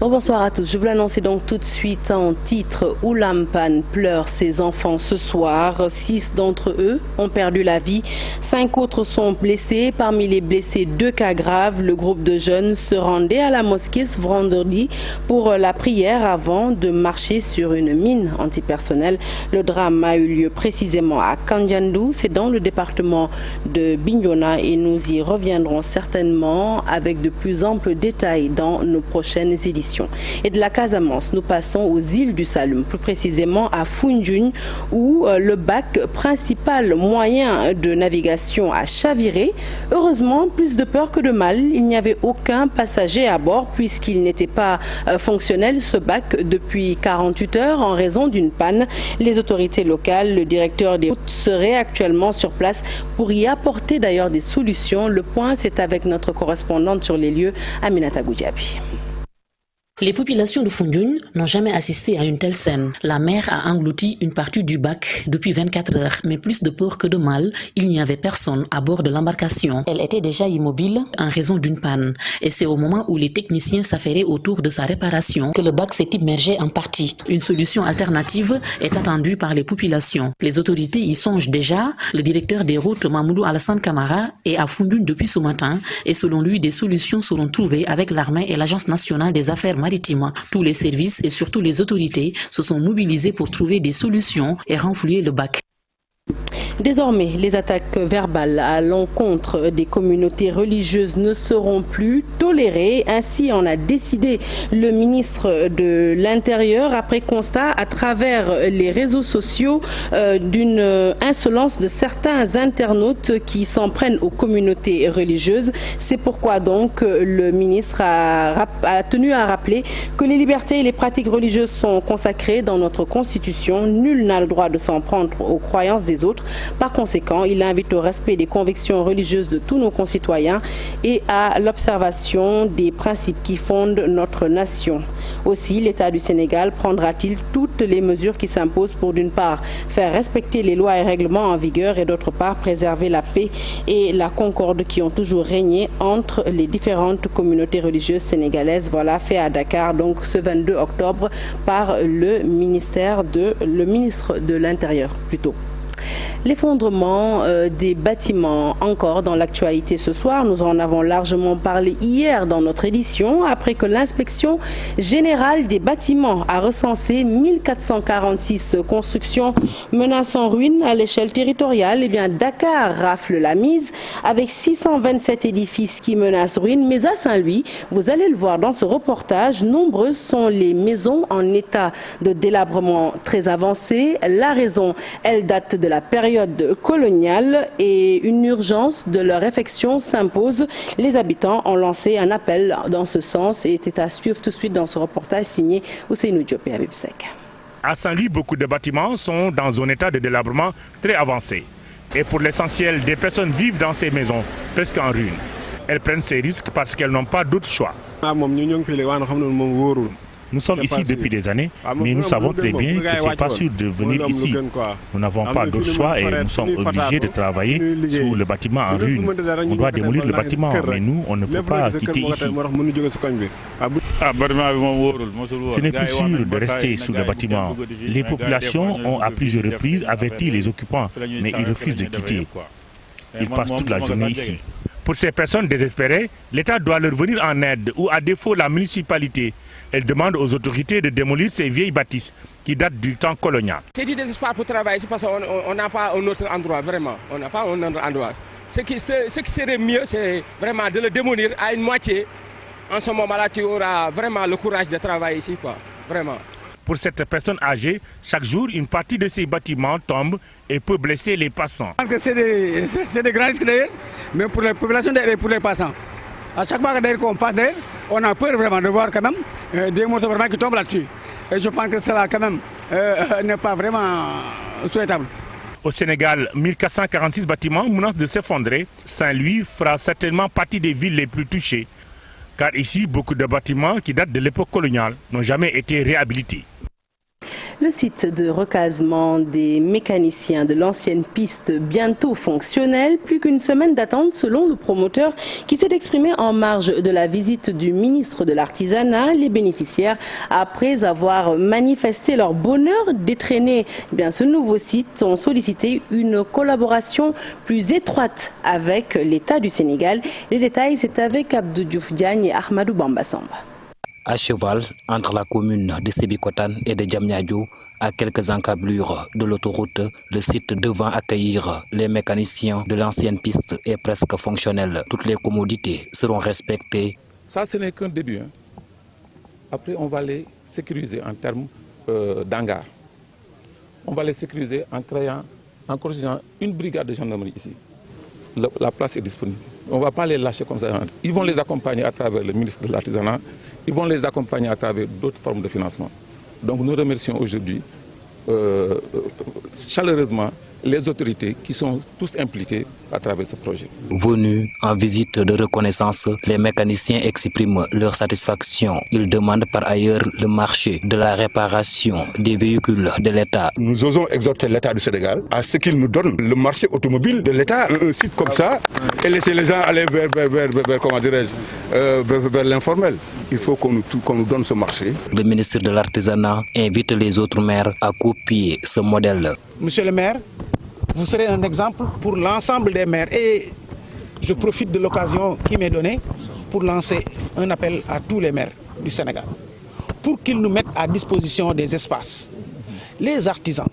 Bonsoir à tous. Je vous l'annonce donc tout de suite en titre. Oulampan pleure ses enfants ce soir. 6 d'entre eux ont perdu la vie. 5 autres sont blessés. Parmi les blessés, 2 cas graves. Le groupe de jeunes se rendait à la mosquée ce vendredi pour la prière avant de marcher sur une mine antipersonnelle. Le drame a eu lieu précisément à Kandiandou. C'est dans le département de Bignona et nous y reviendrons certainement avec de plus amples détails dans nos prochaines éditions. Et de la Casamance, nous passons aux îles du Saloum, plus précisément à Foundiougne, où le bac, principal moyen de navigation, a chaviré. Heureusement, plus de peur que de mal, il n'y avait aucun passager à bord puisqu'il n'était pas fonctionnel, ce bac, depuis 48 heures en raison d'une panne. Les autorités locales, le directeur des routes seraient actuellement sur place pour y apporter d'ailleurs des solutions. Le point, c'est avec notre correspondante sur les lieux, Aminata Goudiaby. Les populations de Foundiougne n'ont jamais assisté à une telle scène. La mer a englouti une partie du bac depuis 24 heures, mais plus de peur que de mal, il n'y avait personne à bord de l'embarcation. Elle était déjà immobile en raison d'une panne. Et c'est au moment où les techniciens s'affairaient autour de sa réparation que le bac s'est immergé en partie. Une solution alternative est attendue par les populations. Les autorités y songent déjà. Le directeur des routes, Mamoudou Alassane Camara, est à Foundiougne depuis ce matin et selon lui, des solutions seront trouvées avec l'armée et l'Agence nationale des affaires maritimes. Tous les services et surtout les autorités se sont mobilisés pour trouver des solutions et renflouer le bac. Désormais, les attaques verbales à l'encontre des communautés religieuses ne seront plus tolérées. Ainsi en a décidé le ministre de l'Intérieur après constat à travers les réseaux sociaux d'une insolence de certains internautes qui s'en prennent aux communautés religieuses. C'est pourquoi donc le ministre a tenu à rappeler que les libertés et les pratiques religieuses sont consacrées dans notre Constitution. Nul n'a le droit de s'en prendre aux croyances des autres. Par conséquent, il invite au respect des convictions religieuses de tous nos concitoyens et à l'observation des principes qui fondent notre nation. Aussi, l'État du Sénégal prendra-t-il toutes les mesures qui s'imposent pour d'une part faire respecter les lois et règlements en vigueur et d'autre part préserver la paix et la concorde qui ont toujours régné entre les différentes communautés religieuses sénégalaises. Voilà, fait à Dakar donc ce 22 octobre par le ministre de l'Intérieur plutôt. L'effondrement des bâtiments encore dans l'actualité ce soir. Nous en avons largement parlé hier dans notre édition après que l'inspection générale des bâtiments a recensé 1446 constructions menaçant ruine à l'échelle territoriale. Eh bien, Dakar rafle la mise avec 627 édifices qui menacent ruine. Mais à Saint-Louis, vous allez le voir dans ce reportage, nombreuses sont les maisons en état de délabrement très avancé. La raison, elle date de la période coloniale et une urgence de leur effection s'impose. Les habitants ont lancé un appel dans ce sens et était à suivre tout de suite dans ce reportage signé Ousseynou Diop et Habib Sek. À Saint-Louis, beaucoup de bâtiments sont dans un état de délabrement très avancé. Et pour l'essentiel, des personnes vivent dans ces maisons, presque en ruine. Elles prennent ces risques parce qu'elles n'ont pas d'autre choix. Nous sommes ici depuis des années, mais nous savons très bien que ce n'est pas sûr de venir ici. Nous n'avons pas d'autre choix et nous sommes obligés de travailler sur le bâtiment en ruine. On doit démolir le bâtiment, mais nous, on ne peut pas quitter ici. Ce n'est plus sûr de rester sous le bâtiment. Les populations ont à plusieurs reprises averti les occupants, mais ils refusent de quitter. Ils passent toute la journée ici. Pour ces personnes désespérées, l'État doit leur venir en aide ou à défaut la municipalité. Elle demande aux autorités de démolir ces vieilles bâtisses qui datent du temps colonial. C'est du désespoir pour travailler ici parce qu'on n'a pas un autre endroit, vraiment. On n'a pas un autre endroit. Ce qui serait mieux, c'est vraiment de le démolir à une moitié. En ce moment-là, tu auras vraiment le courage de travailler ici, quoi. Vraiment. Pour cette personne âgée, chaque jour, une partie de ces bâtiments tombe et peut blesser les passants. C'est des grands risques d'ailleurs, mais pour les populations et pour les passants. À chaque fois qu'on passe d'ailleurs, on a peur vraiment de voir quand même des motos vraiment qui tombent là-dessus. Et je pense que cela quand même n'est pas vraiment souhaitable. Au Sénégal, 1446 bâtiments menacent de s'effondrer. Saint-Louis fera certainement partie des villes les plus touchées. Car ici, beaucoup de bâtiments qui datent de l'époque coloniale n'ont jamais été réhabilités. Le site de recasement des mécaniciens de l'ancienne piste bientôt fonctionnel. Plus qu'une semaine d'attente selon le promoteur qui s'est exprimé en marge de la visite du ministre de l'Artisanat. Les bénéficiaires, après avoir manifesté leur bonheur d'étraîner ce nouveau site, ont sollicité une collaboration plus étroite avec l'État du Sénégal. Les détails, c'est avec Abdou Diouf Diagne et Ahmadou Bamba Samba. À cheval entre la commune de Sébikotane et de Diamniadio, à quelques encablures de l'autoroute, le site devant accueillir les mécaniciens de l'ancienne piste est presque fonctionnel. Toutes les commodités seront respectées. Ça, ce n'est qu'un début. Après, on va les sécuriser en termes d'hangars. On va les sécuriser en créant, en construisant une brigade de gendarmerie ici. La place est disponible. On ne va pas les lâcher comme ça. Ils vont les accompagner à travers le ministre de l'Artisanat. Ils vont les accompagner à travers d'autres formes de financement. Donc nous remercions aujourd'hui chaleureusement les autorités qui sont tous impliqués à travers ce projet. Venus en visite de reconnaissance, les mécaniciens expriment leur satisfaction. Ils demandent par ailleurs le marché de la réparation des véhicules de l'État. Nous osons exhorter l'État du Sénégal à ce qu'il nous donne le marché automobile de l'État. Un site comme ça et laisser les gens aller vers l'informel. Il faut qu'on nous donne ce marché. Le ministre de l'Artisanat invite les autres maires à copier ce modèle. Monsieur le maire, vous serez un exemple pour l'ensemble des maires. Et je profite de l'occasion qui m'est donnée pour lancer un appel à tous les maires du Sénégal pour qu'ils nous mettent à disposition des espaces. Les artisans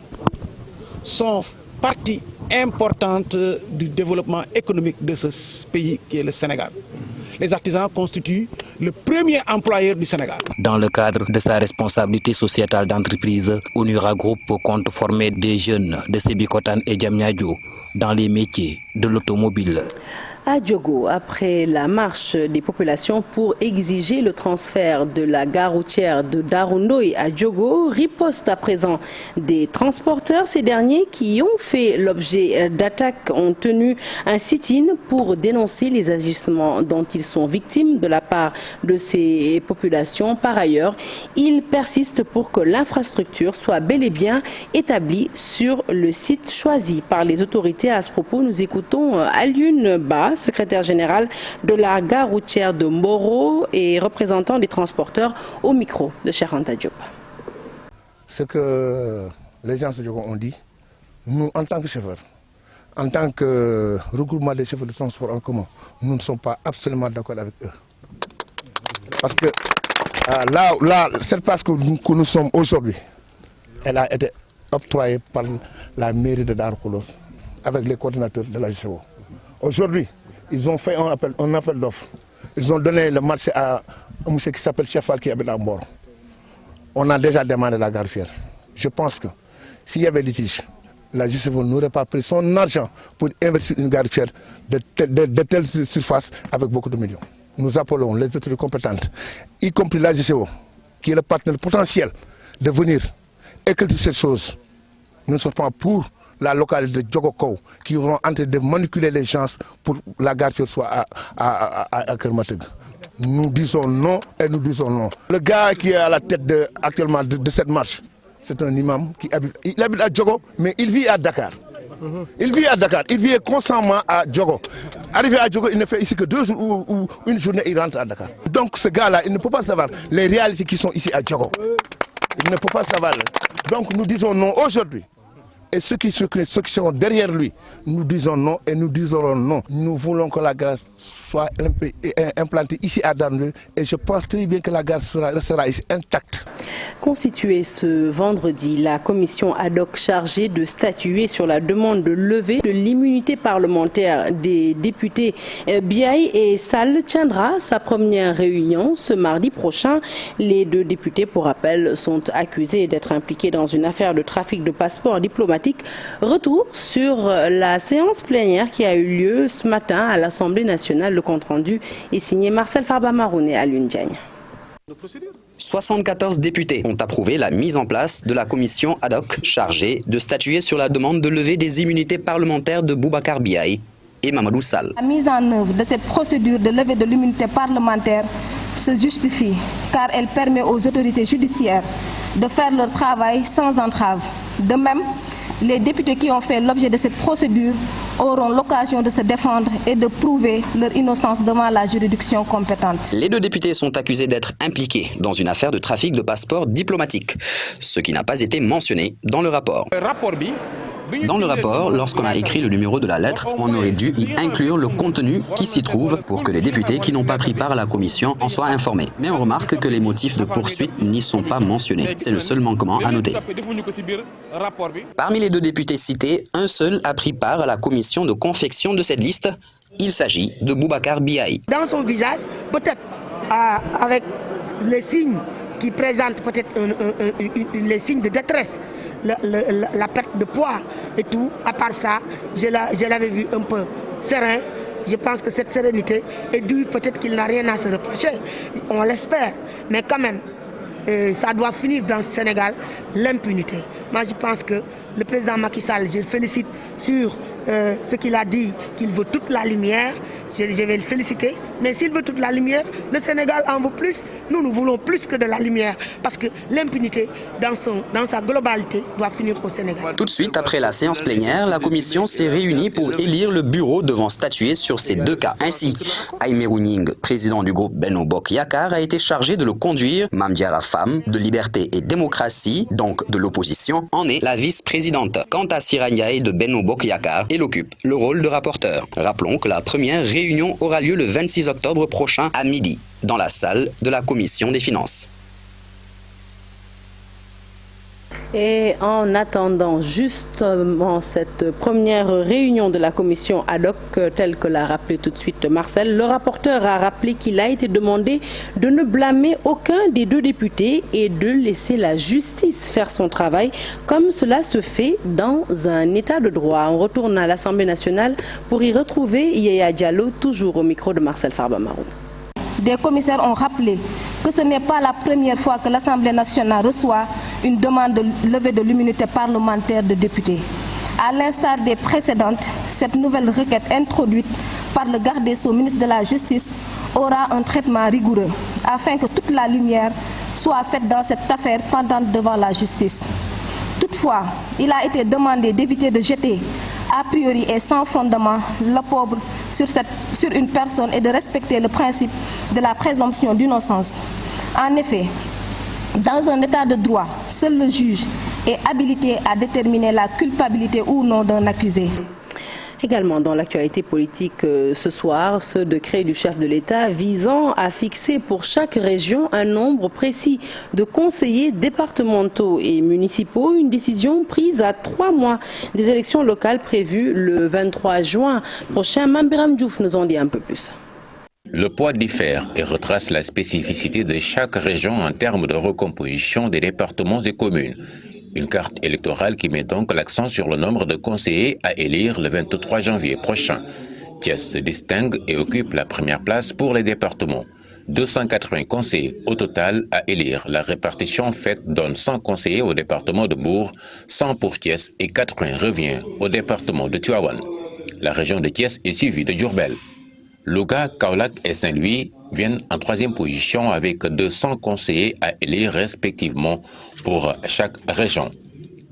sont partie importante du développement économique de ce pays qui est le Sénégal. Les artisans constituent le premier employeur du Sénégal. Dans le cadre de sa responsabilité sociétale d'entreprise, Onura Group compte former des jeunes de Sébikotane et Diamniadio dans les métiers de l'automobile. À Diogo, après la marche des populations pour exiger le transfert de la gare routière de Daroundoy à Diogo, riposte à présent des transporteurs. Ces derniers qui ont fait l'objet d'attaques ont tenu un sit-in pour dénoncer les agissements dont ils sont victimes de la part de ces populations. Par ailleurs, ils persistent pour que l'infrastructure soit bel et bien établie sur le site choisi par les autorités. À ce propos, nous écoutons Alioune Ba, secrétaire général de la gare routière de Mboro et représentant des transporteurs au micro de Cheikh Anta Diop. Ce que les gens ont dit, nous en tant que chauffeurs, en tant que regroupement des chauffeurs de transport en commun, nous ne sommes pas absolument d'accord avec eux. Parce que cette place que nous sommes aujourd'hui, elle a été octroyée par la mairie de Darkoulos avec les coordinateurs de la GCO. Aujourd'hui, ils ont fait un appel d'offres. Ils ont donné le marché à un monsieur qui s'appelle Chefal qui habite à Mboro. On a déjà demandé la gare fière. Je pense que s'il y avait litige, la GCO n'aurait pas pris son argent pour investir une gare fière de telles surfaces avec beaucoup de millions. Nous appelons les autorités compétentes, y compris la GCO, qui est le partenaire potentiel, de venir éclaircir cette chose. Nous ne sommes pas pour la localité de Djogokou qui vont en train de manipuler les gens pour que la gare soit à Kermateg. Nous disons non et nous disons non. Le gars qui est à la tête actuellement de cette marche, c'est un imam qui habite à Djogo, mais il vit à Dakar. Il vit à Dakar, il vit constamment à Djogo. Arrivé à Djogo, il ne fait ici que 2 jours ou une journée, il rentre à Dakar. Donc ce gars-là, il ne peut pas savoir les réalités qui sont ici à Djogo. Il ne peut pas savoir. Donc nous disons non aujourd'hui. Et ceux qui sont derrière lui, nous disons non et nous disons non. Nous voulons que la gare soit implantée ici à Darnley et je pense très bien que la gare restera ici intacte. Constituée ce vendredi, la commission ad hoc chargée de statuer sur la demande de levée de l'immunité parlementaire des députés Biaye et Sall tiendra sa première réunion ce mardi prochain. Les 2 députés, pour rappel, sont accusés d'être impliqués dans une affaire de trafic de passeports diplomatiques. Retour sur la séance plénière qui a eu lieu ce matin à l'Assemblée nationale. Le compte-rendu est signé Marcel Farba-Maroun et Alioune Diagne. 74 députés ont approuvé la mise en place de la commission ad hoc chargée de statuer sur la demande de levée des immunités parlementaires de Boubacar Biaye et Mamadou Sall. La mise en œuvre de cette procédure de levée de l'immunité parlementaire se justifie car elle permet aux autorités judiciaires de faire leur travail sans entrave. De même, les députés qui ont fait l'objet de cette procédure auront l'occasion de se défendre et de prouver leur innocence devant la juridiction compétente. Les 2 députés sont accusés d'être impliqués dans une affaire de trafic de passeports diplomatiques, ce qui n'a pas été mentionné dans le rapport. Dans le rapport, lorsqu'on a écrit le numéro de la lettre, on aurait dû y inclure le contenu qui s'y trouve pour que les députés qui n'ont pas pris part à la commission en soient informés. Mais on remarque que les motifs de poursuite n'y sont pas mensonnés. C'est le seul manquement à noter. Parmi les 2 députés cités, un seul a pris part à la commission de confection de cette liste. Il s'agit de Boubacar Biaï. Dans son visage, peut-être avec les signes qui présentent peut-être les signes de détresse, la perte de poids et tout, à part ça, je l'avais vu un peu serein. Je pense que cette sérénité est due, peut-être qu'il n'a rien à se reprocher, on l'espère, mais quand même, ça doit finir dans ce Sénégal, l'impunité. Moi je pense que le président Macky Sall, je le félicite sur ce qu'il a dit, qu'il veut toute la lumière. Je vais le féliciter, mais s'il veut toute la lumière, le Sénégal en veut plus. Nous voulons plus que de la lumière, parce que l'impunité, dans sa globalité, doit finir au Sénégal. Tout de suite après la séance plénière, la commission s'est réunie pour élire le bureau devant statuer sur ces 2 cas. Ainsi, Aïmerou Gningue, président du groupe Benno Bokk Yakaar, a été chargé de le conduire. Mame Diarra Fam, de Liberté et Démocratie, donc de l'opposition, en est la vice-présidente. Quant à Sira Ndiaye de Benno Bokk Yakaar, elle occupe le rôle de rapporteur. Rappelons que la première réunion aura lieu le 26 octobre prochain à midi, dans la salle de la Commission des Finances. Et en attendant justement cette première réunion de la commission ad hoc, telle que l'a rappelé tout de suite Marcel, le rapporteur a rappelé qu'il a été demandé de ne blâmer aucun des 2 députés et de laisser la justice faire son travail, comme cela se fait dans un état de droit. On retourne à l'Assemblée nationale pour y retrouver Yaya Diallo, toujours au micro de Marcel Farba Maroun. Des commissaires ont rappelé que ce n'est pas la première fois que l'Assemblée nationale reçoit une demande de levée de l'immunité parlementaire de députés. À l'instar des précédentes, cette nouvelle requête introduite par le garde des Sceaux, ministre de la Justice, aura un traitement rigoureux afin que toute la lumière soit faite dans cette affaire pendante devant la justice. Toutefois, il a été demandé d'éviter de jeter a priori et sans fondement l'opprobre sur une personne et de respecter le principe de la présomption d'innocence. En effet, dans un état de droit, seul le juge est habilité à déterminer la culpabilité ou non d'un accusé. Également dans l'actualité politique ce soir, ce décret du chef de l'État visant à fixer pour chaque région un nombre précis de conseillers départementaux et municipaux, une décision prise à 3 mois des élections locales prévues le 23 juin prochain. Mame Birame Diouf nous en dit un peu plus. Le poids diffère et retrace la spécificité de chaque région en termes de recomposition des départements et communes. Une carte électorale qui met donc l'accent sur le nombre de conseillers à élire le 23 janvier prochain. Thiès se distingue et occupe la première place pour les départements. 280 conseillers au total à élire. La répartition faite donne 100 conseillers au département de Mbour, 100 pour Thiès et 80 revient au département de Tivaouane. La région de Thiès est suivie de Diourbel. Louga, Kaolack et Saint-Louis viennent en 3e position avec 200 conseillers à élire respectivement pour chaque région.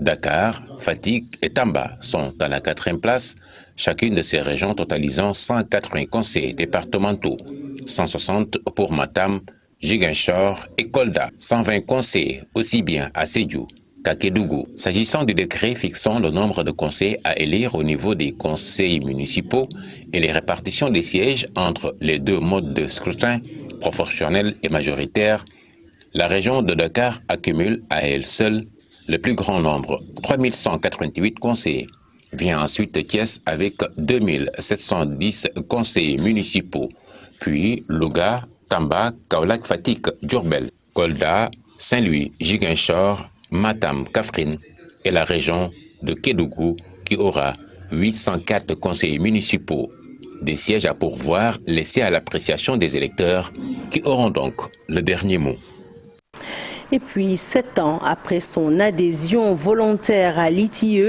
Dakar, Fatick et Tamba sont à la 4e place, chacune de ces régions totalisant 180 conseillers départementaux, 160 pour Matam, Ziguinchor et Kolda, 120 conseillers aussi bien à Sédhiou qu'à Kédougou. S'agissant du décret fixant le nombre de conseillers à élire au niveau des conseils municipaux et les répartitions des sièges entre les 2 modes de scrutin, proportionnel et majoritaire, la région de Dakar accumule à elle seule le plus grand nombre, 3188 conseillers. Vient ensuite Thiès avec 2710 conseillers municipaux, puis Louga, Tamba, Kaolack, Fatick, Diourbel, Kolda, Saint-Louis, Ziguinchor, Matam, Kaffrine et la région de Kédougou qui aura 804 conseillers municipaux. Des sièges à pourvoir laissés à l'appréciation des électeurs qui auront donc le dernier mot. Et puis 7 ans après son adhésion volontaire à l'ITIE,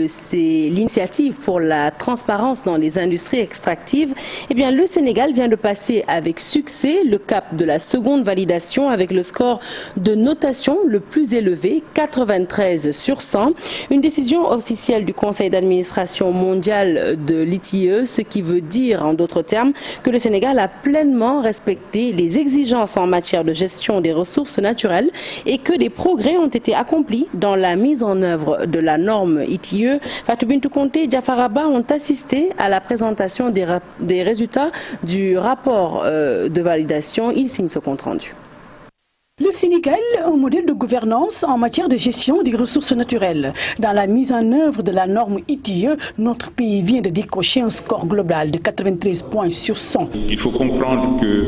c'est l'initiative pour la transparence dans les industries extractives, eh bien le Sénégal vient de passer avec succès le cap de la seconde validation avec le score de notation le plus élevé, 93 sur 100. Une décision officielle du Conseil d'administration mondial de l'ITIE, ce qui veut dire en d'autres termes que le Sénégal a pleinement respecté les exigences en matière de gestion des ressources naturelles et que des progrès ont été accomplis dans la mise en œuvre de la norme ITIE. Fatou Bintou Conté et Diafaraba ont assisté à la présentation des résultats du rapport de validation. Ils signent ce compte rendu. Le Sénégal, un modèle de gouvernance en matière de gestion des ressources naturelles. Dans la mise en œuvre de la norme ITIE, notre pays vient de décrocher un score global de 93 points sur 100. Il faut comprendre que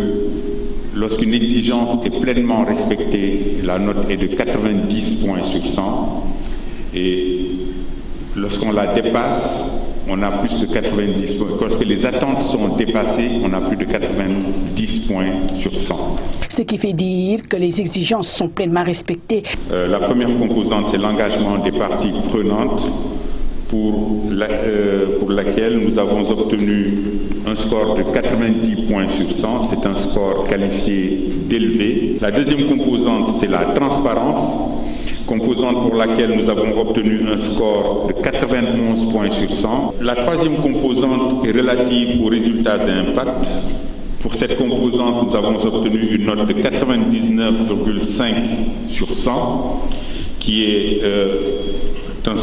lorsqu'une exigence est pleinement respectée, la note est de 90 points sur 100. Et lorsqu'on la dépasse, on a plus de 90 points. Lorsque les attentes sont dépassées, on a plus de 90 points sur 100. Ce qui fait dire que les exigences sont pleinement respectées. La première composante, c'est l'engagement des parties prenantes pour laquelle nous avons obtenu un score de 90 points sur 100. C'est un score qualifié d'élevé. La deuxième composante, c'est la transparence, composante pour laquelle nous avons obtenu un score de 91 points sur 100. La troisième composante est relative aux résultats et impacts. Pour cette composante, nous avons obtenu une note de 99,5 sur 100, qui est un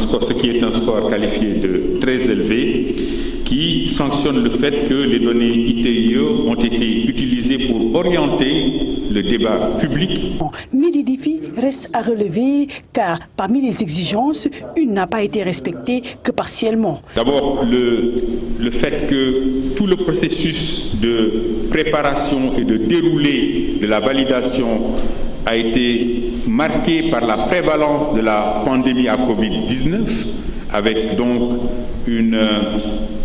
score qualifié de très élevé, qui sanctionne le fait que les données ITIE ont été utilisées pour orienter le débat public. Mais les défis restent à relever car parmi les exigences, une n'a pas été respectée que partiellement. D'abord, le fait que tout le processus de préparation et de déroulé de la validation a été marqué par la prévalence de la pandémie à Covid-19, avec donc une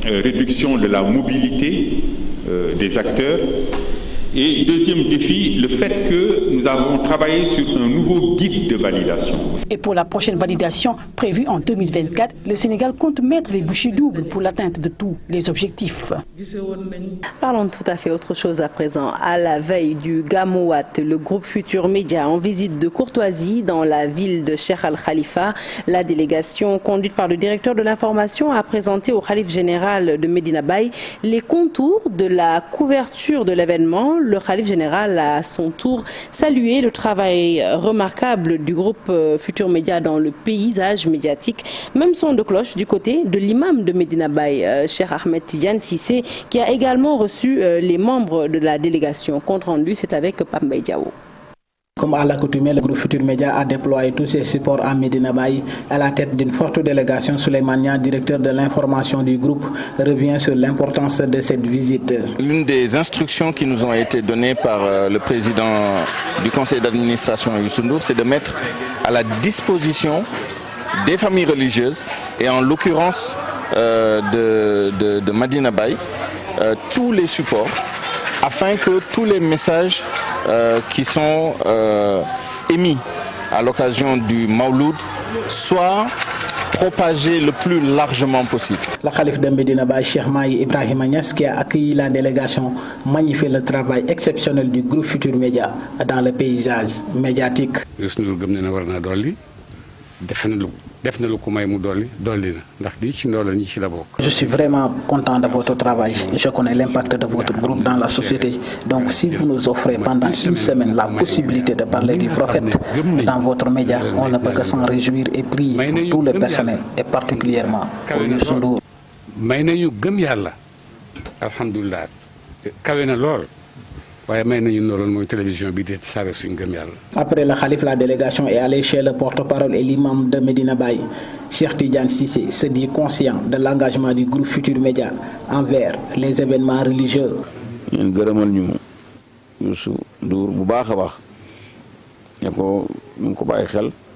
réduction de la mobilité des acteurs. Et deuxième défi, le fait que nous avons travaillé sur un nouveau guide de validation. Et pour la prochaine validation prévue en 2024, le Sénégal compte mettre les bouchées doubles pour l'atteinte de tous les objectifs. Parlons de tout à fait autre chose à présent. À la veille du Gamouat, le groupe Futur Média en visite de courtoisie dans la ville de Cheikh Al Khalifa. La délégation conduite par le directeur de l'information a présenté au Khalif général de Medina Baye les contours de la couverture de l'événement. Le Khalif général a à son tour salué le travail remarquable du groupe Futur Média dans le paysage médiatique. Même son de cloche du côté de l'imam de Medina Baye, Cheikh Ahmed Tidiane Sissé, qui a également reçu les membres de la délégation. Compte rendu, c'est avec Pambay Diawo. Comme à l'accoutumée, le groupe Futur Média a déployé tous ses supports à Medina Baye. À la tête d'une forte délégation, Souleymane Niang, directeur de l'information du groupe, revient sur l'importance de cette visite. L'une des instructions qui nous ont été données par le président du conseil d'administration, Youssou Ndour, c'est de mettre à la disposition des familles religieuses, et en l'occurrence de Medina Baye, tous les supports, afin que tous les messages qui sont émis à l'occasion du Mawloud soient propagés le plus largement possible. Le calife de Medina Baye, Cheikh Mahi Ibrahima Niass, qui a accueilli la délégation, magnifie le travail exceptionnel du groupe Futur Média dans le paysage médiatique. Je suis vraiment content de votre travail. Je connais l'impact de votre groupe dans la société. Donc si vous nous offrez pendant une semaine la possibilité de parler du prophète dans votre média, on ne peut que s'en réjouir et prier pour tout le personnel et particulièrement pour Youssou Ndour. Après le Khalif, la délégation est allée chez le porte-parole et l'imam de Medina Baye. Cheikh Tidiane Sissé se dit conscient de l'engagement du groupe Futur Média envers les événements religieux.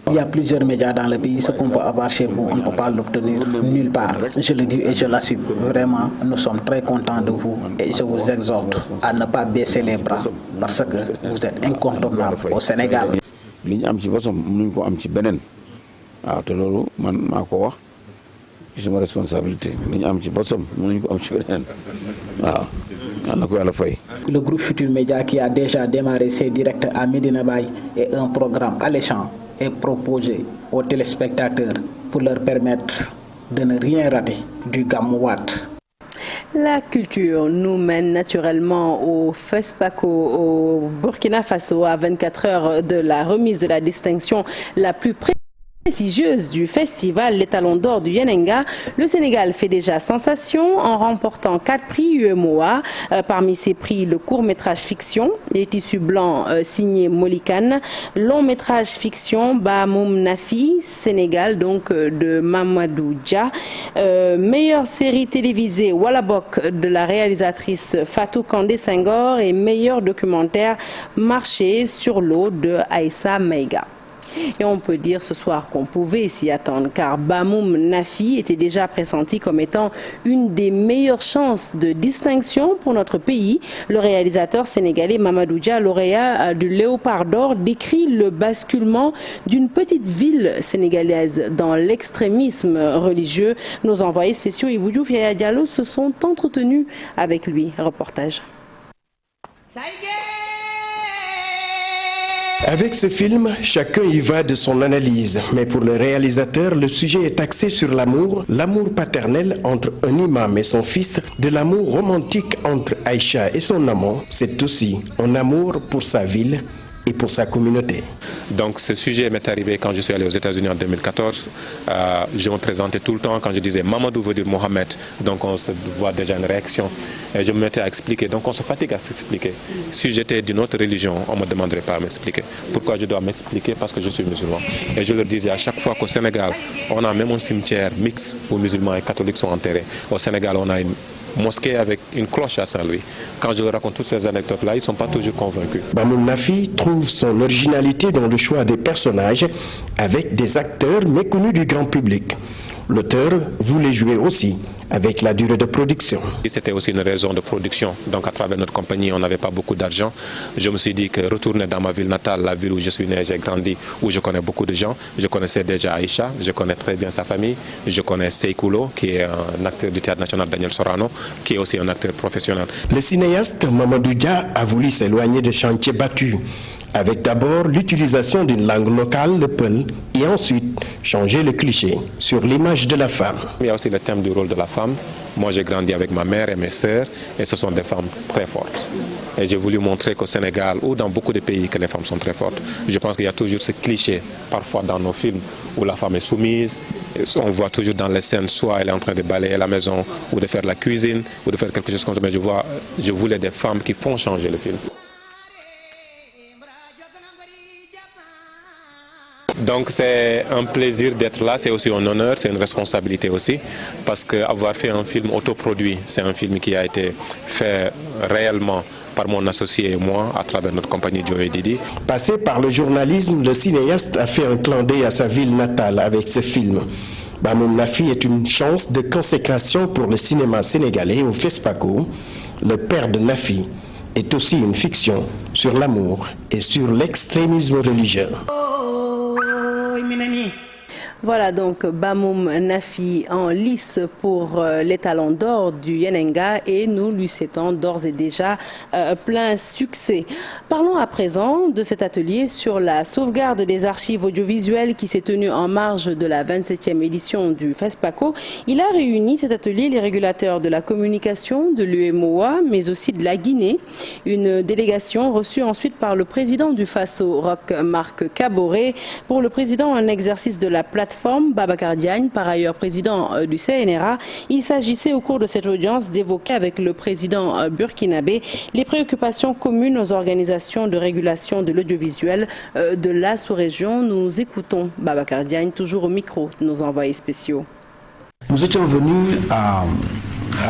Il y a plusieurs médias dans le pays. Ce qu'on peut avoir chez vous, on ne peut pas l'obtenir nulle part. Je le dis et je l'assume. Vraiment, nous sommes très contents de vous et je vous exhorte à ne pas baisser les bras parce que vous êtes incontournable au Sénégal. li ñu am ci bosom mënuñ ko am ci beneen waaw te loolu man maa ko wax ci sama responsabilité li ñu am ci bosom mënuñ ko am ci beneen waaw yàlla ko yàlla fay. Le groupe Futur Média qui a déjà démarré ses directs à Medina Baye et un programme alléchant est proposé aux téléspectateurs pour leur permettre de ne rien rater du Gamou Wade. La culture nous mène naturellement au FESPACO au Burkina Faso à 24 heures de la remise de la distinction la plus prestigieuse du festival, les Talons d'Or du Yenenga. Le Sénégal fait déjà sensation en remportant 4 prix UEMOA. Parmi ces prix, le court-métrage fiction, les tissus blancs signé Molikan, long-métrage fiction Bamoum Nafi, Sénégal, donc de Mamadou Dia, meilleure série télévisée Wallabok de la réalisatrice Fatou Kandé Senghor et meilleur documentaire Marché sur l'eau de Aïssa Meiga. Et on peut dire ce soir qu'on pouvait s'y attendre car Bamoum Nafi était déjà pressenti comme étant une des meilleures chances de distinction pour notre pays. Le réalisateur sénégalais Mamadou Dia, lauréat du Léopard d'Or, décrit le basculement d'une petite ville sénégalaise dans l'extrémisme religieux. Nos envoyés spéciaux Ibou Diouf et Yaya Diallo se sont entretenus avec lui. Reportage. Avec ce film, chacun y va de son analyse. Mais pour le réalisateur, le sujet est axé sur l'amour paternel entre un imam et son fils, de l'amour romantique entre Aïcha et son amant. C'est aussi un amour pour sa ville et pour sa communauté. Donc ce sujet m'est arrivé quand je suis allé aux États-Unis en 2014. Je me présentais tout le temps quand je disais Mamadou veut dire Mohamed. Donc on se voit déjà une réaction. Et je me mettais à expliquer. Donc on se fatigue à s'expliquer. Si j'étais d'une autre religion, on ne me demanderait pas à m'expliquer. Pourquoi je dois m'expliquer? Parce que je suis musulman. Et je leur disais à chaque fois qu'au Sénégal, on a même un cimetière mixte où musulmans et catholiques sont enterrés. Au Sénégal, on a une mosquée avec une cloche à Saint-Louis. Quand je leur raconte toutes ces anecdotes-là, ils ne sont pas toujours convaincus. Bamoum Nafi trouve son originalité dans le choix des personnages avec des acteurs méconnus du grand public. L'auteur voulait jouer aussi avec la durée de production. C'était aussi une raison de production. Donc à travers notre compagnie, on n'avait pas beaucoup d'argent. Je me suis dit que retourner dans ma ville natale, la ville où je suis né, j'ai grandi, où je connais beaucoup de gens. Je connaissais déjà Aïcha, je connais très bien sa famille. Je connais Seykoulo, qui est un acteur du Théâtre National Daniel Sorano, qui est aussi un acteur professionnel. Le cinéaste Mamadou Dia a voulu s'éloigner des chantiers battus, avec d'abord l'utilisation d'une langue locale, le peul, et ensuite changer le cliché sur l'image de la femme. Il y a aussi le thème du rôle de la femme. Moi, j'ai grandi avec ma mère et mes sœurs, et ce sont des femmes très fortes. Et j'ai voulu montrer qu'au Sénégal, ou dans beaucoup de pays, que les femmes sont très fortes. Je pense qu'il y a toujours ce cliché, parfois dans nos films, où la femme est soumise. On voit toujours dans les scènes, soit elle est en train de balayer la maison, ou de faire la cuisine, ou de faire quelque chose comme ça. Mais je voulais des femmes qui font changer le film. Donc c'est un plaisir d'être là, c'est aussi un honneur, c'est une responsabilité aussi, parce qu'avoir fait un film autoproduit, c'est un film qui a été fait réellement par mon associé et moi à travers notre compagnie Joe et Didi. Passé par le journalisme, le cinéaste a fait un clin d'œil à sa ville natale avec ce film. Bamoum Nafi est une chance de consécration pour le cinéma sénégalais au FESPACO. Le père de Nafi est aussi une fiction sur l'amour et sur l'extrémisme religieux. Voilà donc Bamoum Nafi en lice pour les Talons d'Or du Yenenga et nous lui souhaitons d'ores et déjà plein succès. Parlons à présent de cet atelier sur la sauvegarde des archives audiovisuelles qui s'est tenu en marge de la 27e édition du FESPACO. Il a réuni cet atelier les régulateurs de la communication, de l'UEMOA, mais aussi de la Guinée. Une délégation reçue ensuite par le président du Faso, Roch Marc Kaboré, pour le président en exercice de la plateforme Babacar Diagne, par ailleurs président du CNRA. Il s'agissait au cours de cette audience d'évoquer avec le président burkinabé les préoccupations communes aux organisations de régulation de l'audiovisuel de la sous-région. Nous écoutons Babacar Diagne, toujours au micro de nos envoyés spéciaux. Nous étions venus à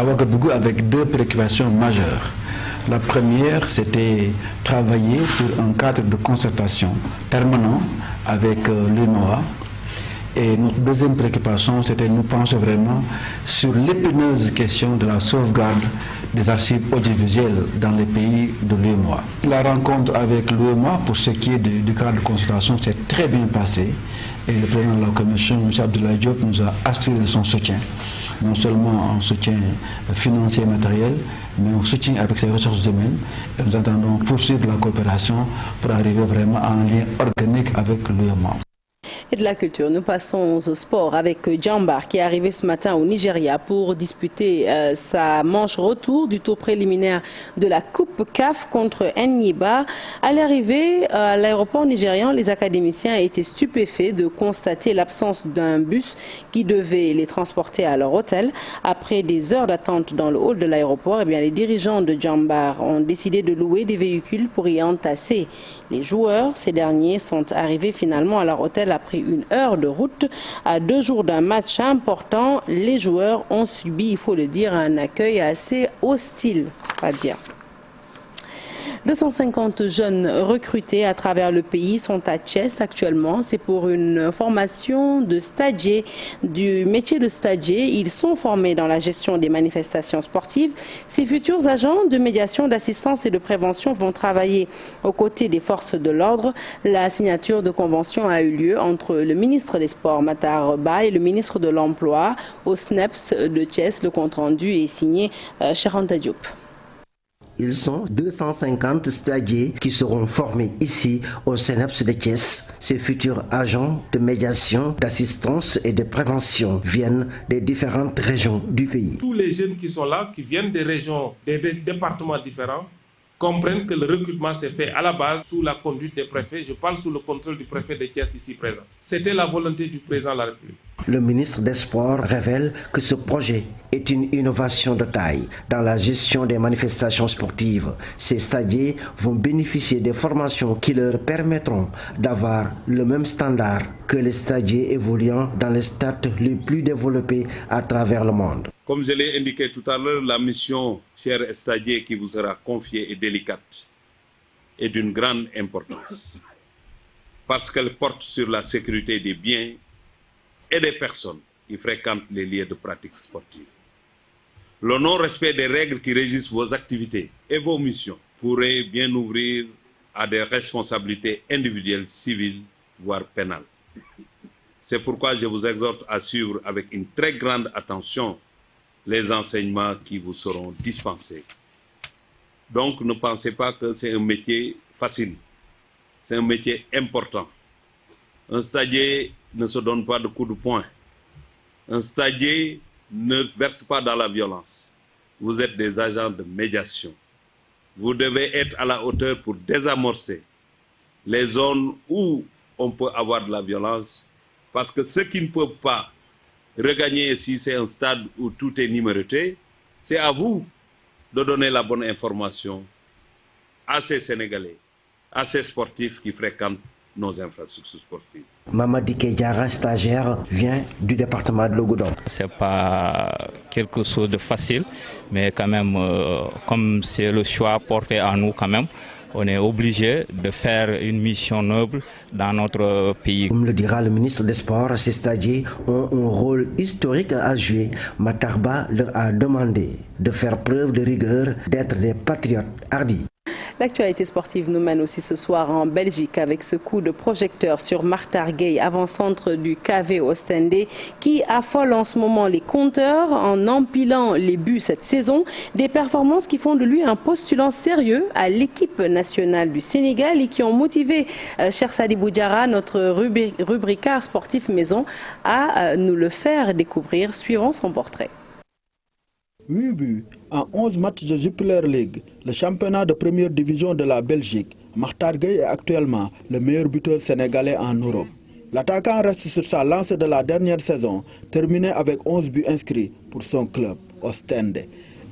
Ouagadougou avec deux préoccupations majeures. La première, c'était travailler sur un cadre de concertation permanent avec l'UEMOA. Et notre deuxième préoccupation, c'était nous pencher vraiment sur l'épineuse question de la sauvegarde des archives audiovisuelles dans les pays de l'UEMOA. La rencontre avec l'UEMOA, pour ce qui est du cadre de consultation, s'est très bien passée. Et le président de la commission, M. Abdoulaye Diop, nous a assuré de son soutien. Non seulement en soutien financier et matériel, mais en soutien avec ses ressources humaines. Et nous entendons poursuivre la coopération pour arriver vraiment à un lien organique avec l'UEMOA. Et de la culture, nous passons au sport avec Djambar qui est arrivé ce matin au Nigeria pour disputer sa manche retour du tour préliminaire de la Coupe CAF contre Enyimba. À l'arrivée à l'aéroport nigérian, les académiciens étaient stupéfaits de constater l'absence d'un bus qui devait les transporter à leur hôtel. Après des heures d'attente dans le hall de l'aéroport, les dirigeants de Djambar ont décidé de louer des véhicules pour y entasser les joueurs. Ces derniers sont arrivés finalement à leur hôtel après une heure de route. À 2 jours d'un match important, les joueurs ont subi, il faut le dire, un accueil assez hostile, pas dire. 250 jeunes recrutés à travers le pays sont à Thiès actuellement. C'est pour une formation de stagiaires, du métier de stagiaire. Ils sont formés dans la gestion des manifestations sportives. Ces futurs agents de médiation, d'assistance et de prévention vont travailler aux côtés des forces de l'ordre. La signature de convention a eu lieu entre le ministre des Sports, Matar Ba, et le ministre de l'Emploi au SNEPS de Thiès. Le compte-rendu est signé Charanta Diop. Ils sont 250 stagiaires qui seront formés ici au CNEPS de Thiès. Ces futurs agents de médiation, d'assistance et de prévention viennent des différentes régions du pays. Tous les jeunes qui sont là, qui viennent des régions, des départements différents, comprennent que le recrutement s'est fait à la base sous la conduite des préfets. Je parle sous le contrôle du préfet de Thiès ici présent. C'était la volonté du président de la République. Le ministre des Sports révèle que ce projet est une innovation de taille dans la gestion des manifestations sportives. Ces stagiaires vont bénéficier des formations qui leur permettront d'avoir le même standard que les stagiaires évoluant dans les stades les plus développés à travers le monde. Comme je l'ai indiqué tout à l'heure, la mission, chers stagiaires, qui vous sera confiée est délicate et d'une grande importance parce qu'elle porte sur la sécurité des biens et des personnes qui fréquentent les lieux de pratique sportive. Le non-respect des règles qui régissent vos activités et vos missions pourrait bien ouvrir à des responsabilités individuelles, civiles, voire pénales. C'est pourquoi je vous exhorte à suivre avec une très grande attention les enseignements qui vous seront dispensés. Donc ne pensez pas que c'est un métier facile, c'est un métier important. Un stagiaire ne se donne pas de coups de poing. Un stagiaire ne verse pas dans la violence. Vous êtes des agents de médiation. Vous devez être à la hauteur pour désamorcer les zones où on peut avoir de la violence, parce que ceux qui ne peuvent pas regagner ici, c'est un stade où tout est numéroté. C'est à vous de donner la bonne information à ces Sénégalais, à ces sportifs qui fréquentent nos infrastructures sportives. Mamadi Kedjara, stagiaire, vient du département de Logodon. Ce n'est pas quelque chose de facile, mais quand même, comme c'est le choix porté à nous quand même, on est obligé de faire une mission noble dans notre pays. Comme le dira le ministre des Sports, ces stagiaires ont un rôle historique à jouer. Matar Ba leur a demandé de faire preuve de rigueur, d'être des patriotes hardis. L'actualité sportive nous mène aussi ce soir en Belgique avec ce coup de projecteur sur Makhtar Gueye, avant-centre du KV Ostende, qui affole en ce moment les compteurs en empilant les buts cette saison. Des performances qui font de lui un postulant sérieux à l'équipe nationale du Sénégal et qui ont motivé Cher Sadi Boudjara, notre rubricard sportif maison, à nous le faire découvrir. Suivant son portrait. 8 buts en 11 matchs de Jupiler League, le championnat de première division de la Belgique. Makhtar Gueye est actuellement le meilleur buteur sénégalais en Europe. L'attaquant reste sur sa lancée de la dernière saison, terminée avec 11 buts inscrits pour son club, Ostende.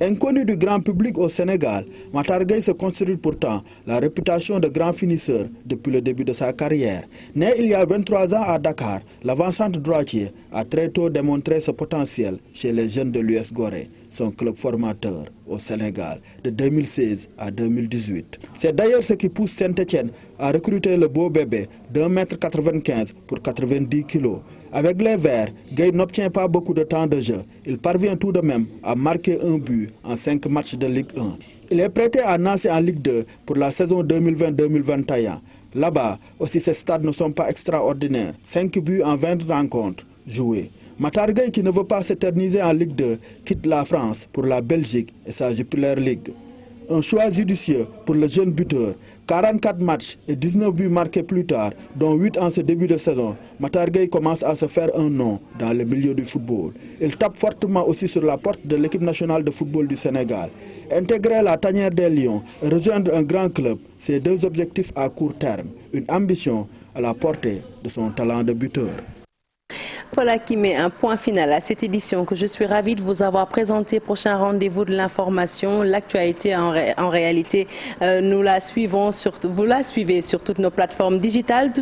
Inconnu du grand public au Sénégal, Makhtar Gueye se construit pourtant la réputation de grand finisseur depuis le début de sa carrière. Né il y a 23 ans à Dakar, l'avant-centre droitier a très tôt démontré ce potentiel chez les jeunes de l'US Gorée. son club formateur au Sénégal de 2016 à 2018. C'est d'ailleurs ce qui pousse Saint-Étienne à recruter le beau bébé d'1,95 m pour 90 kg. Avec les Verts, Gueye n'obtient pas beaucoup de temps de jeu. Il parvient tout de même à marquer un but en 5 matchs de Ligue 1. Il est prêté à Nancy en Ligue 2 pour la saison 2020-2021. Là-bas, aussi ces stades ne sont pas extraordinaires. 5 buts en 20 rencontres jouées. Matar Gueye, qui ne veut pas s'éterniser en Ligue 2, quitte la France pour la Belgique et sa Jupiler League. Un choix judicieux pour le jeune buteur. 44 matchs et 19 buts marqués plus tard, dont 8 en ce début de saison, Matar Gueye commence à se faire un nom dans le milieu du football. Il tape fortement aussi sur la porte de l'équipe nationale de football du Sénégal. Intégrer la tanière des Lions et rejoindre un grand club, c'est 2 objectifs à court terme. Une ambition à la portée de son talent de buteur. Voilà qui met un point final à cette édition que je suis ravie de vous avoir présenté. Prochain rendez-vous de l'information, l'actualité en réalité, nous la suivons vous la suivez sur toutes nos plateformes digitales.